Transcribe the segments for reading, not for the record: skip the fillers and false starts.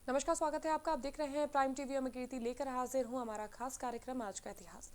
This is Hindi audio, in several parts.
नमस्कार, स्वागत है आपका। आप देख रहे हैं प्राइम टीवी और मैं कीर्ति लेकर हाजिर हूं हमारा खास कार्यक्रम आज का इतिहास।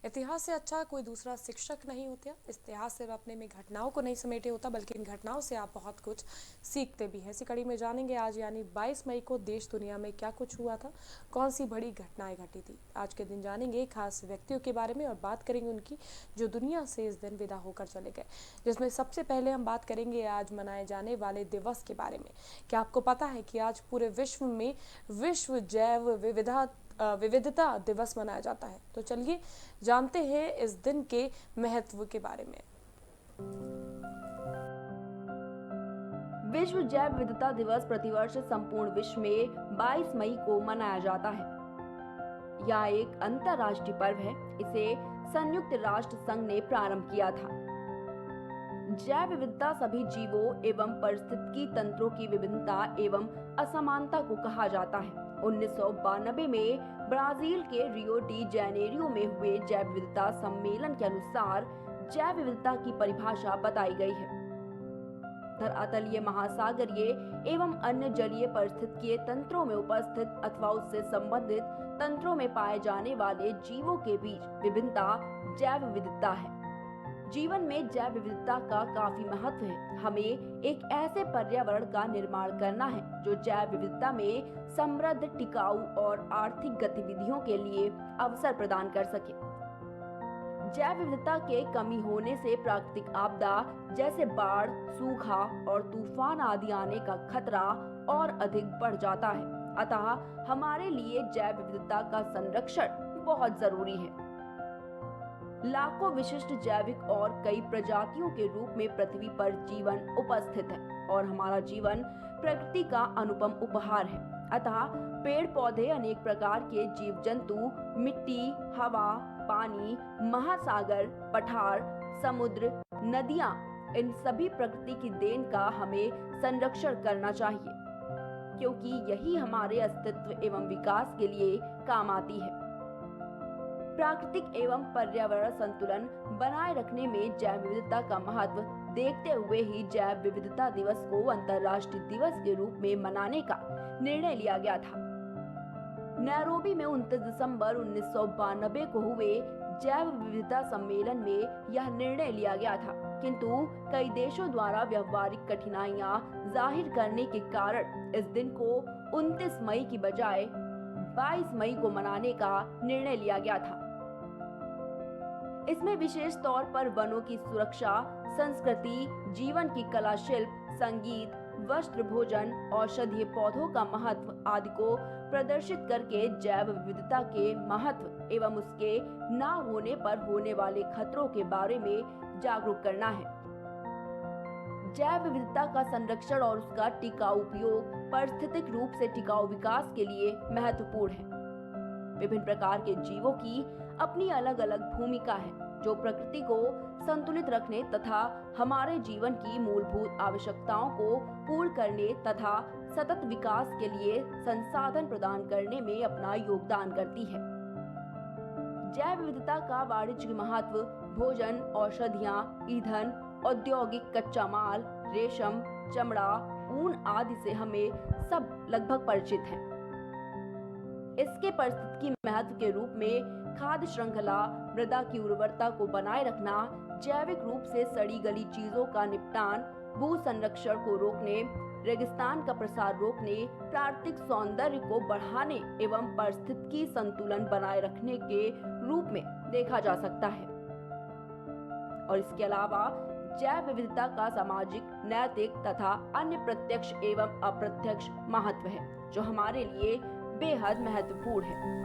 इतिहास से अच्छा कोई दूसरा शिक्षक नहीं होता। इतिहास सिर्फ अपने में घटनाओं को नहीं समेटे होता, बल्कि इन घटनाओं से आप बहुत कुछ सीखते भी हैं। इसी कड़ी में जानेंगे आज यानी 22 मई को देश दुनिया में क्या कुछ हुआ था, कौन सी बड़ी घटनाएं घटी थी। आज के दिन जानेंगे खास व्यक्तियों के बारे में और बात करेंगे उनकी जो दुनिया से इस दिन विदा होकर चले गए। जिसमें सबसे पहले हम बात करेंगे आज मनाए जाने वाले दिवस के बारे में। क्या आपको पता है कि आज पूरे विश्व में विश्व जैव विविधता दिवस मनाया जाता है? तो चलिए जानते हैं इस दिन के महत्व के बारे में। विश्व जैव विविधता दिवस प्रतिवर्ष संपूर्ण विश्व में 22 मई को मनाया जाता है। यह एक अंतर्राष्ट्रीय पर्व है। इसे संयुक्त राष्ट्र संघ ने प्रारंभ किया था। जैव विविधता सभी जीवों एवं पारिस्थितिकी तंत्रों की विभिन्नता एवं असमानता को कहा जाता है। 1992 में ब्राजील के रियो डी जेनेरियो में हुए जैव विविधता सम्मेलन के अनुसार जैव विविधता की परिभाषा बताई गई है। धरातलीय, महासागरीय एवं अन्य जलीय पारिस्थितिकीय तंत्रों में उपस्थित अथवा उससे संबंधित तंत्रों में पाए जाने वाले जीवों के बीच विभिन्नता जैव विविधता है। जीवन में जैव विविधता का काफी महत्व है। हमें एक ऐसे पर्यावरण का निर्माण करना है जो जैव विविधता में समृद्ध, टिकाऊ और आर्थिक गतिविधियों के लिए अवसर प्रदान कर सके। जैव विविधता के कमी होने से प्राकृतिक आपदा जैसे बाढ़, सूखा और तूफान आदि आने का खतरा और अधिक बढ़ जाता है। अतः हमारे लिए जैव विविधता का संरक्षण बहुत जरूरी है। लाखों विशिष्ट जैविक और कई प्रजातियों के रूप में पृथ्वी पर जीवन उपस्थित है और हमारा जीवन प्रकृति का अनुपम उपहार है। अतः पेड़ पौधे, अनेक प्रकार के जीव जंतु, मिट्टी, हवा, पानी, महासागर, पठार, समुद्र, नदियां, इन सभी प्रकृति की देन का हमें संरक्षण करना चाहिए, क्योंकि यही हमारे अस्तित्व एवं विकास के लिए काम आती है। प्राकृतिक एवं पर्यावरण संतुलन बनाए रखने में जैव विविधता का महत्व देखते हुए ही जैव विविधता दिवस को अंतर्राष्ट्रीय दिवस के रूप में मनाने का निर्णय लिया गया था। नैरोबी में 29 दिसंबर 1992 को हुए जैव विविधता सम्मेलन में यह निर्णय लिया गया था, किंतु कई देशों द्वारा व्यवहारिक कठिनाइयां जाहिर करने के कारण इस दिन को 29 मई की बजाय 22 मई को मनाने का निर्णय लिया गया था। इसमें विशेष तौर पर वनों की सुरक्षा, संस्कृति, जीवन की कला, शिल्प, संगीत, वस्त्र, भोजन, औषधीय पौधों का महत्व आदि को प्रदर्शित करके जैव विविधता के महत्व एवं उसके न होने पर होने वाले खतरों के बारे में जागरूक करना है। जैव विविधता का संरक्षण और उसका टिकाऊ उपयोग पारिस्थितिक रूप से टिकाऊ विकास के लिए महत्वपूर्ण है। विभिन्न प्रकार के जीवों की अपनी अलग अलग भूमिका है, जो प्रकृति को संतुलित रखने तथा हमारे जीवन की मूलभूत आवश्यकताओं को पूर्ण करने तथा सतत विकास के लिए संसाधन प्रदान करने में अपना योगदान करती है। जैव विविधता का वाणिज्यिक महत्व भोजन, औषधियां, ईंधन, औद्योगिक कच्चा माल, रेशम, चमड़ा, ऊन आदि से हमें सब लगभग परिचित है। इसके पारिस्थितिकी महत्व के रूप में खाद्य श्रृंखला, मृदा की उर्वरता को बनाए रखना, जैविक रूप से सड़ी गली चीजों का निपटान, भू संरक्षण को रोकने, रेगिस्तान का प्रसार रोकने, प्राकृतिक सौंदर्य को बढ़ाने एवं पारिस्थितिकी संतुलन बनाए रखने के रूप में देखा जा सकता है। और इसके अलावा जैव विविधता का सामाजिक, नैतिक तथा अन्य प्रत्यक्ष एवं अप्रत्यक्ष महत्व है, जो हमारे लिए बेहद महत्वपूर्ण है।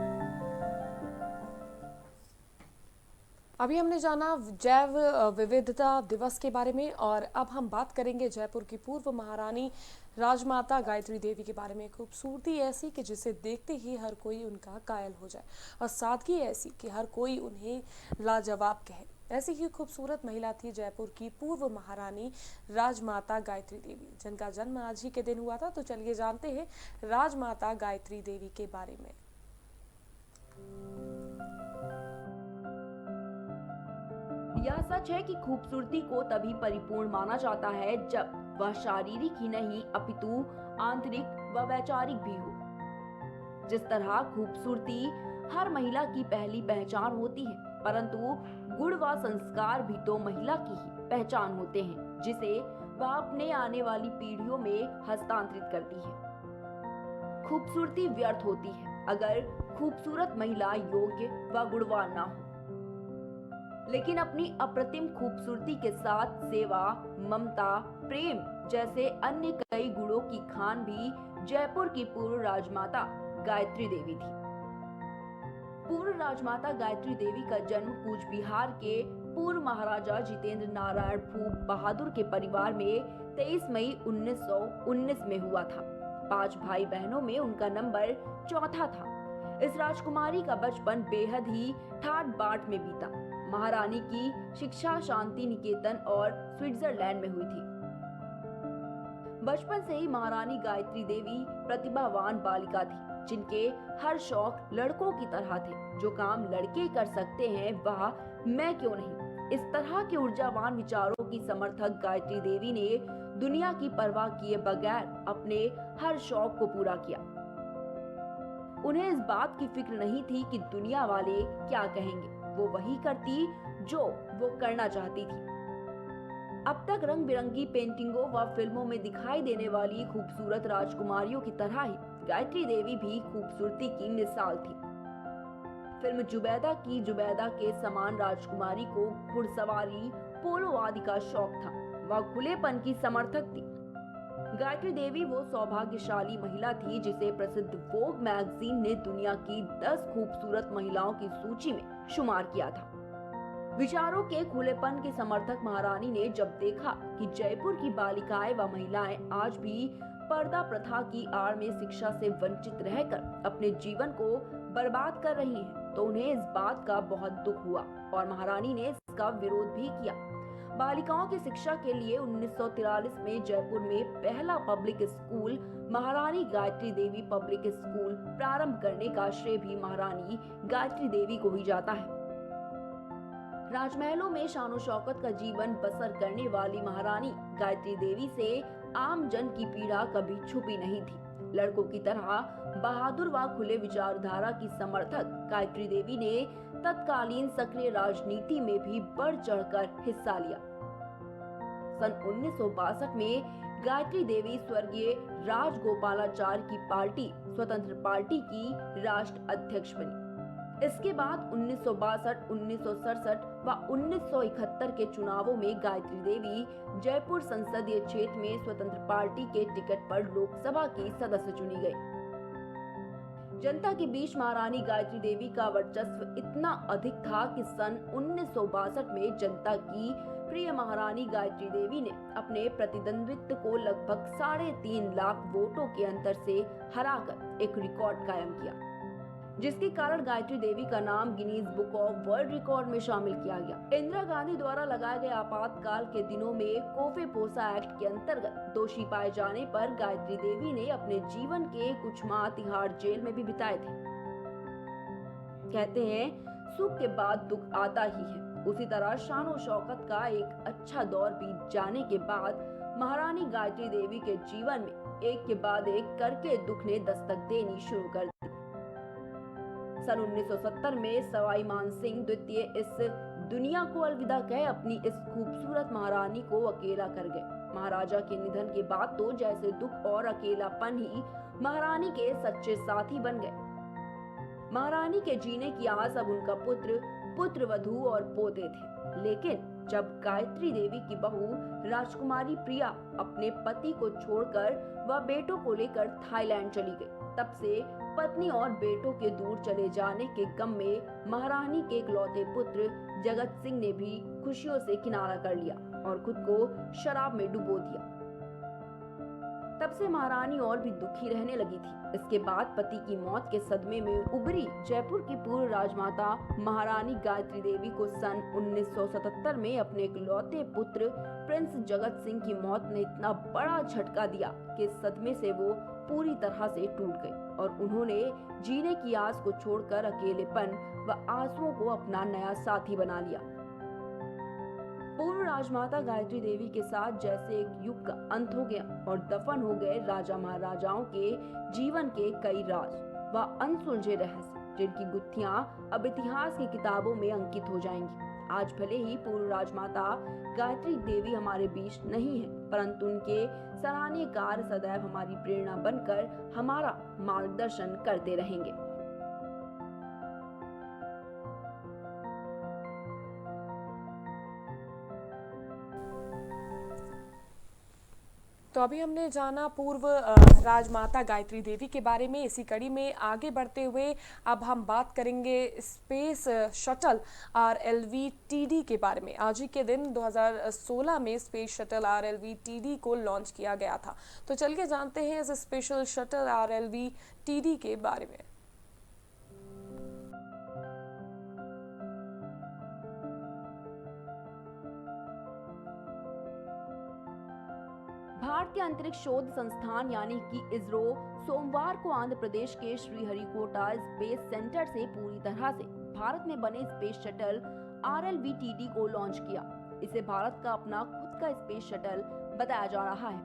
अभी हमने जाना जैव विविधता दिवस के बारे में और अब हम बात करेंगे जयपुर की पूर्व महारानी राजमाता गायत्री देवी के बारे में। खूबसूरती ऐसी कि जिसे देखते ही हर कोई उनका कायल हो जाए और सादगी ऐसी कि हर कोई उन्हें लाजवाब कहे। ऐसी ही खूबसूरत महिला थी जयपुर की पूर्व महारानी राजमाता गायत्री देवी, जिनका जन्म आज ही के दिन हुआ था। तो चलिए जानते हैं राजमाता गायत्री देवी के बारे में। यह सच है कि खूबसूरती को तभी परिपूर्ण माना जाता है जब वह शारीरिक ही नहीं अपितु आंतरिक व वैचारिक भी हो। जिस तरह खूबसूरती हर महिला की पहली पहचान होती है, परंतु गुण व संस्कार भी तो महिला की ही पहचान होते हैं, जिसे वह अपने आने वाली पीढ़ियों में हस्तांतरित करती है। खूबसूरती व्यर्थ होती है अगर खूबसूरत महिला योग्य व गुणवान ना हो। लेकिन अपनी अप्रतिम खूबसूरती के साथ सेवा, ममता, प्रेम जैसे अन्य कई गुणों की खान भी जयपुर की पूर्व राजमाता गायत्री देवी थी। पूर्व राजमाता गायत्री देवी का जन्म कूच बिहार के पूर्व महाराजा जितेंद्र नारायण भूप बहादुर के परिवार में 23 मई 1919 में हुआ था। 5 भाई बहनों में उनका नंबर चौथा था। इस राजकुमारी का बचपन बेहद ही ठाट बाट में बीता। महारानी की शिक्षा शांति निकेतन और स्विट्जरलैंड में हुई थी। बचपन से ही महारानी गायत्री देवी प्रतिभावान बालिका थी, जिनके हर शौक लड़कों की तरह थे। जो काम लड़के कर सकते हैं वह मैं क्यों नहीं। इस तरह के ऊर्जावान विचारों की समर्थक गायत्री देवी ने दुनिया की परवाह किए बगैर अपने हर शौक को पूरा किया। उन्हें इस बात की फिक्र नहीं थी कि दुनिया वाले क्या कहेंगे। वो वही करती जो वो करना चाहती थी। अब तक रंग बिरंगी पेंटिंगों व फिल्मों में दिखाई देने वाली खूबसूरत राजकुमारियों की तरह ही गायत्री देवी भी खूबसूरती की मिसाल थी। फिल्म जुबैदा के समान राजकुमारी को घुड़सवारी, पोलो आदि का शौक था। वह खुलेपन की समर्थक थी। गायत्री देवी वो सौभाग्यशाली महिला थी जिसे प्रसिद्ध वोग मैगजीन ने दुनिया की 10 खूबसूरत महिलाओं की सूची में शुमार किया था। विचारों के खुलेपन के समर्थक महारानी ने जब देखा कि जयपुर की बालिकाएं व महिलाएं आज भी पर्दा प्रथा की आड़ में शिक्षा से वंचित रहकर अपने जीवन को बर्बाद कर रही हैं, तो उन्हें इस बात का बहुत दुख हुआ और महारानी ने इसका विरोध भी किया। बालिकाओं की शिक्षा के लिए 1943 में जयपुर में पहला पब्लिक स्कूल महारानी गायत्री देवी पब्लिक स्कूल प्रारंभ करने का श्रेय भी महारानी गायत्री देवी को ही जाता है। राजमहलों में शानो शौकत का जीवन बसर करने वाली महारानी गायत्री देवी से आम जन की पीड़ा कभी छुपी नहीं थी। लड़कों की तरह बहादुर व खुले विचारधारा की समर्थक गायत्री देवी ने तत्कालीन सक्रिय राजनीति में भी बढ़ चढ़कर हिस्सा लिया। सन 1962 में गायत्री देवी स्वर्गीय राजगोपालाचारी की पार्टी स्वतंत्र पार्टी की राष्ट्र अध्यक्ष बनी। इसके बाद 1962, 1967 व 1971 के चुनावों में गायत्री देवी जयपुर संसदीय क्षेत्र में स्वतंत्र पार्टी के टिकट पर लोकसभा की सदस्य चुनी गई। जनता के बीच महारानी गायत्री देवी का वर्चस्व इतना अधिक था कि सन 1962 में जनता की प्रिय महारानी गायत्री देवी ने अपने प्रतिद्वंद्वित्व को लगभग 3.5 लाख वोटों के अंतर से हराकर एक रिकॉर्ड कायम किया, जिसके कारण गायत्री देवी का नाम Guinness book of world record में शामिल किया गया। इंदिरा गांधी द्वारा लगाए गए आपातकाल के दिनों में कोफे-पोसा एक्ट के अंतर्गत दोषी पाए जाने पर गायत्री देवी ने अपने जीवन के कुछ माह तिहाड़ जेल में भी बिताए थे। कहते हैं सुख के बाद दुख आता ही है। उसी तरह शानो शौकत का एक अच्छा दौर बीत जाने के बाद महारानी गायत्री देवी के जीवन में एक के बाद एक करके दुख ने दस्तक देनी शुरू कर दी। सन 1970 में सवाई मानसिंह द्वितीय इस दुनिया को अलविदा कह अपनी इस खूबसूरत महारानी को अकेला कर गए। महाराजा के निधन के बाद तो जैसे दुख और अकेलापन ही महारानी के सच्चे साथी बन गए। महारानी के जीने की आस अब उनका पुत्रवधू और पोते थे। लेकिन जब गायत्री देवी की बहू राजकुमारी प्रिया अपने पति को छोड़कर व बेटों को लेकर थाईलैंड चली गई, तब से पत्नी और बेटों के दूर चले जाने के गम में महारानी के इकलौते पुत्र जगत सिंह ने भी खुशियों से किनारा कर लिया और खुद को शराब में डुबो दिया। तब से महारानी और भी दुखी रहने लगी थी। इसके बाद पति की मौत के सदमे में उभरी जयपुर की पूर्व राजमाता महारानी गायत्री देवी को सन 1977 में अपने इकलौते पुत्र प्रिंस जगत सिंह की मौत ने इतना बड़ा झटका दिया कि इस सदमे से वो पूरी तरह से टूट गई और उन्होंने जीने की आस को छोड़कर अकेलेपन व आंसुओं को अपना नया साथी बना लिया। पूर्व राजमाता गायत्री देवी के साथ जैसे एक युग का अंत हो गया और दफन हो गए राजा महाराजाओं के जीवन के कई राज। व अनसुलझे रहस्य जिनकी गुत्थियां अब इतिहास की किताबों में अंकित हो जाएंगी। आज भले ही पूर्व राजमाता गायत्री देवी हमारे बीच नहीं है, परंतु उनके सराहनीय कार्य सदैव हमारी प्रेरणा बनकर हमारा मार्गदर्शन करते रहेंगे। तो अभी हमने जाना पूर्व राजमाता गायत्री देवी के बारे में। इसी कड़ी में आगे बढ़ते हुए अब हम बात करेंगे स्पेस शटल RLV-TD के बारे में। आज ही के दिन 2016 में स्पेस शटल RLV-TD को लॉन्च किया गया था। तो चलिए जानते हैं इस स्पेशल शटल RLV-TD के बारे में। भारतीय अंतरिक्ष शोध संस्थान यानी कि इसरो सोमवार को आंध्र प्रदेश के श्रीहरिकोटा स्पेस सेंटर से पूरी तरह से भारत में बने स्पेस शटल RLV-TD को लॉन्च किया। इसे भारत का अपना खुद का स्पेस शटल बताया जा रहा है।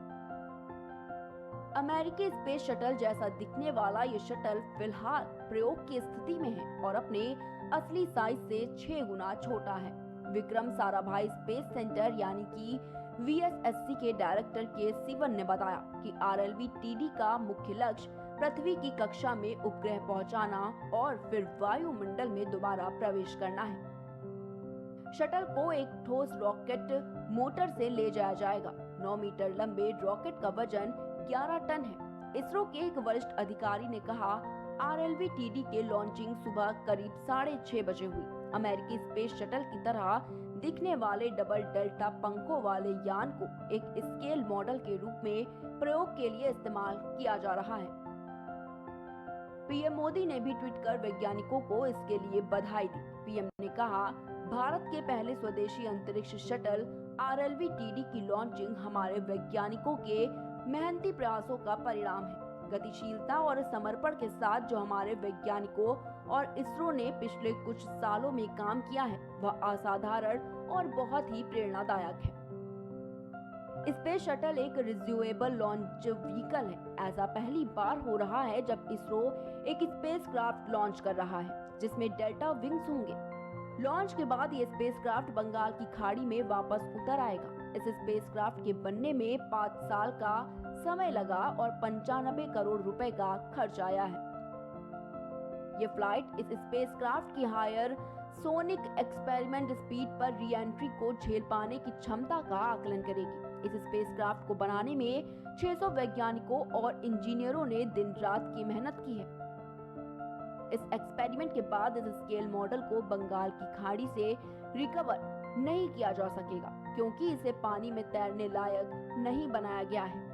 अमेरिकी स्पेस शटल जैसा दिखने वाला ये शटल फिलहाल प्रयोग की स्थिति में है और अपने असली साइज से 6 गुना छोटा है। विक्रम साराभाई स्पेस सेंटर यानी कि VSSC के डायरेक्टर के सिवन ने बताया कि RLV-TD का मुख्य लक्ष्य पृथ्वी की कक्षा में उपग्रह पहुंचाना और फिर वायुमंडल में दोबारा प्रवेश करना है। शटल को एक ठोस रॉकेट मोटर से ले जाया जाएगा। 9 मीटर लंबे रॉकेट का वजन 11 टन है। इसरो के एक वरिष्ठ अधिकारी ने कहा, RLV-TD के लॉन्चिंग सुबह करीब 6:30 बजे हुई। अमेरिकी स्पेस शटल की तरह दिखने वाले डबल डेल्टा पंखों वाले यान को एक स्केल मॉडल के रूप में प्रयोग के लिए इस्तेमाल किया जा रहा है। पीएम मोदी ने भी ट्वीट कर वैज्ञानिकों को इसके लिए बधाई दी। पीएम ने कहा, भारत के पहले स्वदेशी अंतरिक्ष शटल RLV-TD की लॉन्चिंग हमारे वैज्ञानिकों के मेहनती प्रयासों का परिणाम है। गतिशीलता और समर्पण के साथ जो हमारे वैज्ञानिकों और इसरो ने पिछले कुछ सालों में काम किया है वह असाधारण और बहुत ही प्रेरणादायक है। स्पेस शटल एक रिज्यूएबल लॉन्च व्हीकल है। ऐसा पहली बार हो रहा है जब इसरो एक स्पेसक्राफ्ट लॉन्च कर रहा है जिसमें डेल्टा विंग्स होंगे। लॉन्च के बाद ये स्पेसक्राफ्ट बंगाल की खाड़ी में वापस उतर आएगा। इस स्पेसक्राफ्ट के बनने में 5 साल का समय लगा और 95 करोड़ रुपए का खर्च आया है। ये फ्लाइट इस स्पेसक्राफ्ट की हायर सोनिक एक्सपेरिमेंट स्पीड पर री एंट्री को झेल पाने की क्षमता का आकलन करेगी। इस स्पेसक्राफ्ट को बनाने में 600 वैज्ञानिकों और इंजीनियरों ने दिन रात की मेहनत की है। इस एक्सपेरिमेंट के बाद इस स्केल मॉडल को बंगाल की खाड़ी से रिकवर नहीं किया जा सकेगा क्योंकि इसे पानी में तैरने लायक नहीं बनाया गया है।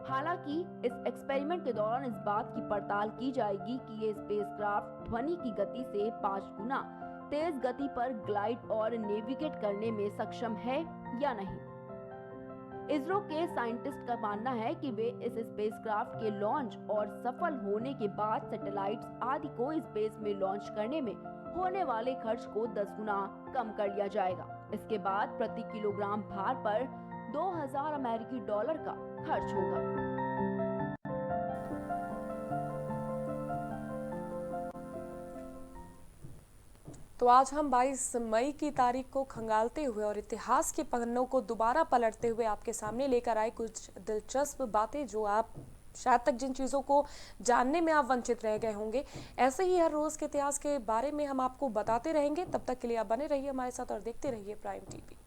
हालांकि इस एक्सपेरिमेंट के दौरान इस बात की पड़ताल की जाएगी कि ये स्पेसक्राफ्ट ध्वनि की गति से 5 गुना तेज गति पर ग्लाइड और नेविगेट करने में सक्षम है या नहीं। इसरो के साइंटिस्ट का मानना है कि वे इस स्पेसक्राफ्ट के लॉन्च और सफल होने के बाद सैटेलाइट्स आदि को स्पेस में लॉन्च करने में होने वाले खर्च को 10 गुना कम कर लिया जाएगा। इसके बाद प्रति किलोग्राम भार पर 2000 अमेरिकी डॉलर का खर्च होगा। तो आज हम 22 मई की तारीख को खंगालते हुए और इतिहास के पन्नों को दोबारा पलटते हुए आपके सामने लेकर आए कुछ दिलचस्प बातें जो आप शायद तक जिन चीज़ों को जानने में आप वंचित रह गए होंगे। ऐसे ही हर रोज़ के इतिहास के बारे में हम आपको बताते रहेंगे। तब तक के लिए आप बने रहिए हमारे साथ और देखते रहिए प्राइम टीवी।